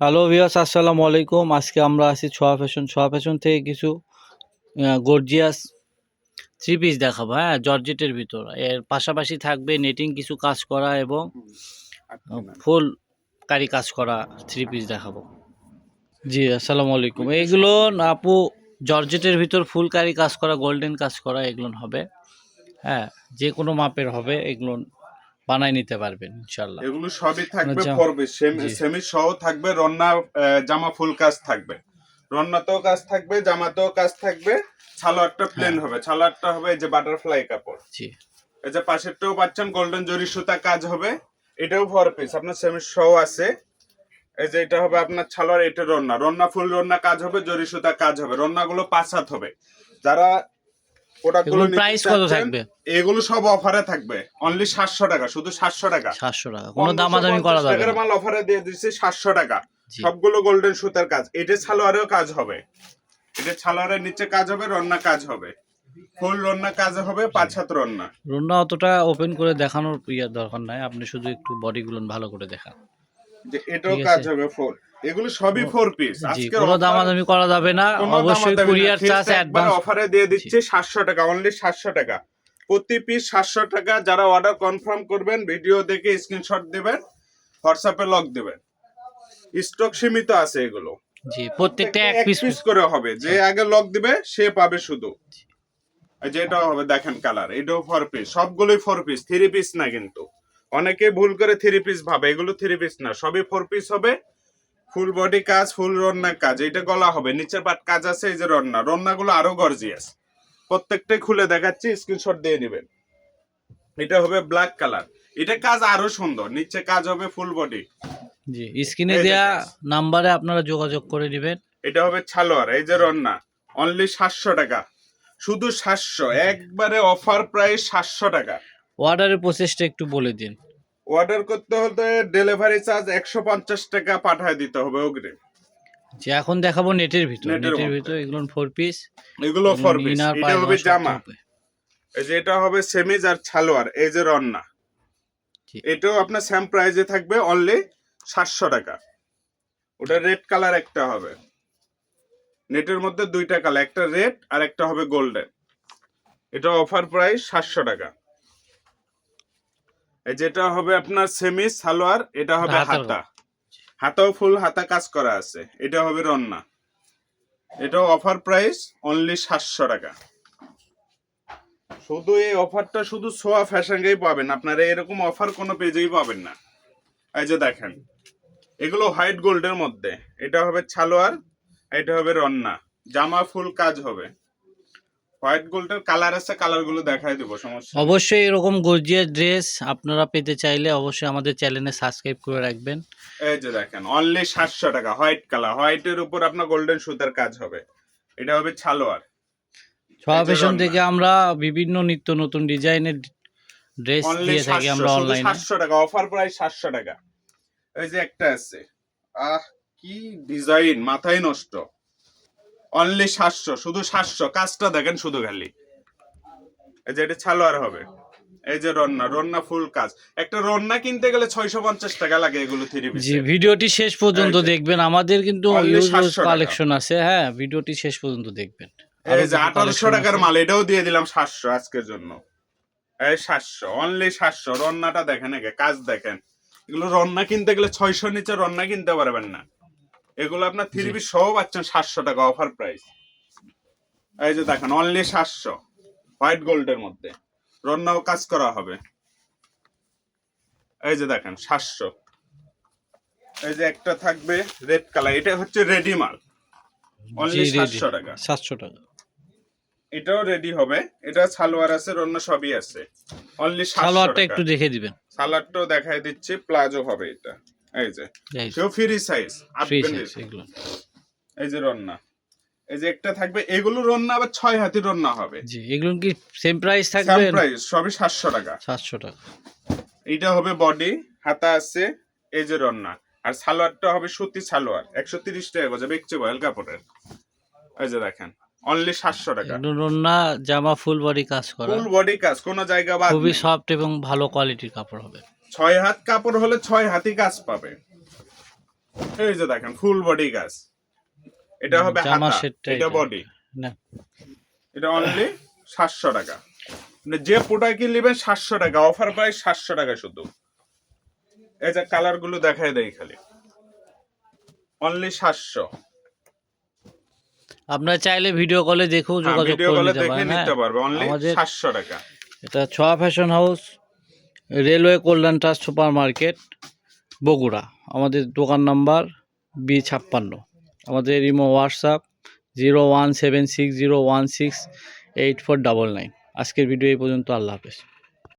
Hello viewers, আসসালামু আলাইকুম। আজকে আমরা আছি ছোঁয়া ফ্যাশন থেকে কিছু গর্জিয়াস থ্রি পিস দেখাবো। হ্যাঁ, জর্জেটের ভিতর এর পাশাপাশি থাকবে নেটিং কিছু কাজ করা এবং ফুল কারি কাজ করা থ্রি পিস দেখাবো। জি, আসসালামু আলাইকুম। এইগুলো আপু জর্জেটের ভিতর ফুল কারি কাজ করা, গোল্ডেন কাজ করা এগুলো হবে। হ্যাঁ, যে কোনো মাপের হবে, এগুলো বানাই নিতে পারবেন ইনশাল্লাহ। এগুলো সবই থাকবে ফরবে সেমি সহ থাকবে। রন্না জামা ফুল কাজ থাকবে, রন্নাতেও কাজ থাকবে, জামাতেও কাজ থাকবে। সালোয়ারটা প্লেন হবে, সালোয়ারটা হবে এই যে বাটারফ্লাই কাপড়। জি, এই যে পাশেরটাও পাচ্ছেন গোল্ডেন জরি সুতা কাজ হবে। এটাও ফর পিস আপনার সেমি সহ আছে। এই যে এটা হবে আপনার সালোয়ার, এটা রন্না, রন্না ফুল রন্না কাজ হবে, জরি সুতা কাজ হবে। রন্নাগুলো 5 হাত হবে। যারা প্রোডাক্টগুলো প্রাইস কত থাকবে? এগুলো সব অফারে থাকবে, অনলি 700 টাকা, শুধু 700 টাকা। 700 টাকা, কোনো দামাদামি করা যাবে না। মাল অফারে দিয়ে দিচ্ছি 700 টাকা। সবগুলো গোল্ডেন সুতার কাজ। এটা সালোয়ারেও কাজ হবে, এটা সালোয়ারের নিচে কাজ হবে, রন্না কাজ হবে, ফুল রন্না কাজ হবে, 5 হাত রন্না। রন্না অতটা ওপেন করে দেখানোর দরকার নাই, আপনি শুধু একটু বডিগুলো ভালো করে দেখান। যে এটাও কাজ হবে ফুল। এগুলো সবই 4 পিস। আজকে কোনো দামাদামি করা যাবে না, অবশ্যই কুরিয়ার চার্জ অ্যাডভান্স অফারে দিয়ে দিচ্ছি 700 টাকা, অনলি 700 টাকা প্রতি পিস। 700 টাকা। যারা অর্ডার কনফার্ম করবেন ভিডিও দেখে স্ক্রিনশট দিবেন, হোয়াটসঅ্যাপে লক দিবেন। স্টক সীমিত আছে এগুলো। জি, প্রত্যেকটা এক পিস করে হবে, যে আগে লক দিবে সে পাবে শুধু। যেটাও হবে দেখেন কালার, এটাও 4 পিস, সবগুলোই 4 পিস, 3 পিস না। কিন্তু অনেকে ভুল করে 3 পিস ভাবে, এগুলো 3 পিস না, সবই 4 পিস হবে। ফুল বডি কাজ, ফুল রন্না কাজ। এটা গলা হবে, নিচের পাট কাজ আছে। এই যে রন্না, রন্নাগুলো আরো গর্জিয়াস, প্রত্যেকটাই খুলে দেখাচ্ছি, স্ক্রিনশট দিয়ে নেবেন। এটা হবে ব্ল্যাক কালার, এটা কাজ আরো সুন্দর, নিচে কাজ হবে ফুল বডি। জি, স্ক্রিনে দেয়া নাম্বারে আপনারা যোগাযোগ করে নেবেন। এটা হবে সালোয়ার, এই যে রন্না, অনলি 700 টাকা, শুধু 700, একবারে অফার প্রাইস 700 টাকা। অর্ডারের প্রসেসটা একটু বলে দিন। অর্ডার করতে হলে ডেলিভারি চার্জ 150 টাকা পাঠিয়ে দিতে হবে অগ্রিম। যে এখন দেখাবো নেটের ভিতর, এগুলো 4 পিস, এগুলো 4 পিস। এটা হবে জামা, এই যে এটা হবে সেমিজ আর সালোয়ার, এই যে রন্না। এটাও আপনার সেম প্রাইসে থাকবে, অনলি 700 টাকা। ওটা রেড কালার একটা হবে, নেটের মধ্যে দুইটা কালার, একটা রেড আর একটা হবে গোল্ডেন। এটা অফার প্রাইস 700 টাকা। এই যেটা হবে আপনার সেমি সালোয়ার, এটা হবে হাতা, হাতাও ফুল হাতা কাজ করা আছে। এটা হবে রন্না, এটাও অফার প্রাইস অনলি 700 টাকা। শুধু এই অফারটা শুধু ছোঁয়া ফ্যাশনকেই পাবেন, আপনারা এরকম অফার কোনো পেজেই পাবেন না। এই যে দেখেন, এগুলো হোয়াইট গোল্ডের মধ্যে, এটা হবে সালোয়ার, এটা হবে রন্না, জামা ফুল কাজ হবে। হোয়াইট গোল্ডের কালার আছে, কালারগুলো দেখাই দেবো, সমস্যা। অবশ্যই এরকম গর্জিয়াস ড্রেস আপনারা পেতে চাইলে অবশ্যই আমাদের চ্যানেলে সাবস্ক্রাইব করে রাখবেন। এই যে দেখেন, অনলি 700 টাকা, হোয়াইট কালার, হোয়াইটের উপর আপনার গোল্ডেন সুতার কাজ হবে। এটা হবে সালোয়ার। ছোঁয়া ফ্যাশন থেকে আমরা বিভিন্ন নিত্য নতুন ডিজাইনের ড্রেস দিয়ে থাকি আমরা অনলাইনে। 700 টাকা অফার প্রাইস, 700 টাকা। এই যে একটা আছে, কি ডিজাইন, মাথায় নষ্ট, অনলি 700, শুধু 700। কাজটা দেখেন শুধু খালি। এই যে এটা সালোয়ার হবে, এই যে রন্না, রন্না ফুল কাজ। একটা রন্না কিনতে গেলে 650 টাকা লাগে, এগুলো 3 পিস। জি, ভিডিওটি শেষ পর্যন্ত দেখবেন, আমাদের কিন্তু ইউজ কালেকশন আছে। হ্যাঁ, ভিডিওটি শেষ পর্যন্ত দেখবেন। এই যে 1800 টাকার মাল, এটাও দিয়ে দিলাম 700 আজকের জন্য। এই 700, অনলি 700। রন্নাটা দেখেন, কাজ দেখেন। এগুলো রন্না কিনতে গেলে 600 নিচে রন্না কিনতে পারবেন না। এগুলো আপনার 3 পিস সহ পাচ্ছেন 700 টাকা অফার প্রাইস। এই যে দেখেন, অনলি 700, হোয়াইট গোল্ডের মধ্যে রন্নাও কাজ করা হবে। এই যে দেখেন 700। এই যে একটা থাকবে রেড কালার, এটা হচ্ছে রেডি মাল, অনলি 700 টাকা। 700 টাকা, এটাও রেডি হবে। এটা সালোয়ার আছে, রন্না সবই আছে, অনলি 700 টাকা। সালোয়ারটা একটু দেখে দিবেন। সালোয়ারটাও দেখাই দিচ্ছি, প্লাজো হবে এটা। এই যে সেও ফ্রি সাইজ, এগুলো। এই যে রন্না, এই যে একটা থাকবে, এগুলো রন্না আবার 6 হাতি রন্না হবে। জি, এগুলো কি সেম প্রাইস থাকবে? সেম প্রাইস, সবই 700 টাকা। 700 টাকা। এটা হবে বডি, হাতা আছে, এই যে রন্না। আর সালোয়ারটা হবে সুতি সালোয়ার, 130 টাকা গজা, বেচছে বয়েল কাপড়ের। এই যে দেখেন, অনলি 700 টাকা। রন্না জামা ফুল বডি কাজ করা, ফুল বডি কাজ, কোন জায়গা বাদ নেই। খুবই সফট এবং ভালো কোয়ালিটির কাপড় হবে। 6 হাত কাপড় হলে 6 হাতি কাজ পাবে। এই যে দেখেন ফুল বডি কাজ, এটা হবে জামার হাতা, সেটটা এটা এটা। বডি, না এটা অনলি 700 টাকা। মানে যে প্রোডাক্ট নেবেন 700 টাকা, অফার প্রাইস 700 টাকা শুধু। এই যে কালার গুলো দেখায় দেই খালি, অনলি 700। আপনারা চাইলে ভিডিও কলে দেখেও হ্যাঁ, যোগাযোগ ভিডিও করে কলে নিতে দেখে পারেন। হ্যাঁ নিতে পারবে, অনলি আমাদের 700 টাকা। এটা ছোঁয়া ফ্যাশন হাউস, রেলওয়ে কল্যাণ ট্রাস্ট সুপার মার্কেট, বগুড়া। আমাদের দোকান নাম্বার B56। আমাদের ইমো হোয়াটসঅ্যাপ 01760168499। আজকের ভিডিও এই পর্যন্ত। আল্লাহ হাফেজ।